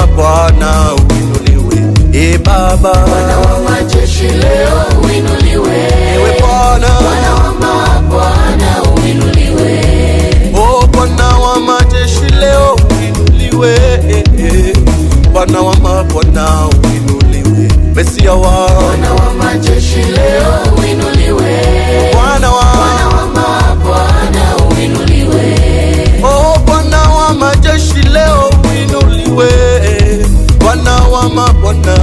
mabwana uinuliwe. E Baba, Bwana wa majeshi leo uinuliwe. ewe Bwana, Bwana wa mabwana uinuliwe. oh Bwana wa majeshi leo uinuliwe. Bwana wa mabwana uinuliwe. Mesia wa Bwana wa majeshi leo uinuliwe. Bwana wa mabwana uinuliwe. oh Bwana wa majeshi leo uinuliwe. Bwana wa mabwana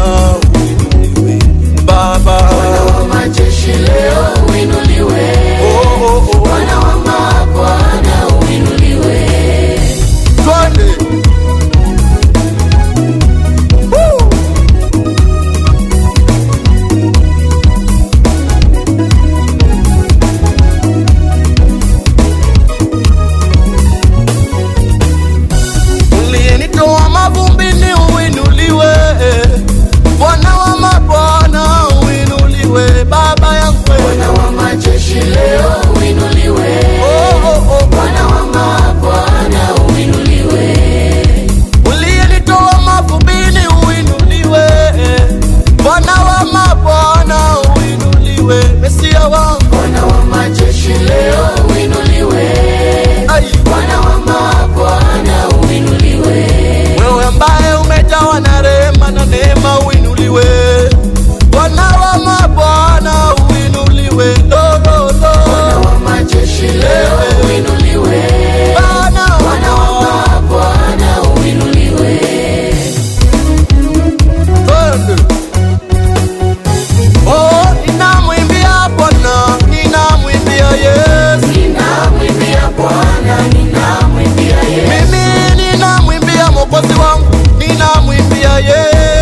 uinuliwe. Baba, Bwana wa majeshi leo uinuliwe. Bwana wa mabwana uinuliwe. twende. Uliyenitoa mavumbini uinuliwe. Bwana wa mabwana uinuliwe. Baba yangu, Bwana wa majeshi leo uinuliwe. Bwana wa mabwana uinuliwe. uliyenitoa mavumbini uinuliwe. Bwana wa mabwana uinuliwe. Mesia wangu, Bwana wa majeshi leo uinuliwe. ai, Bwana wa mabwana uinuliwe. wewe ambaye umejawa na rehema na neema uinuliwe. Bwana wa mabwana uinuliwe. Bwana wa majeshi leo uinuliwe. Bwana Bwana wa mabwana uinuliwe. twende. Oh, ninamwimbia Bwana, ninamwimbia Yesu. Ninamwimbia Bwana, ninamwimbia Yesu. Mimi ninamwimbia Mwokozi wangu, ninamwimbia Yesu.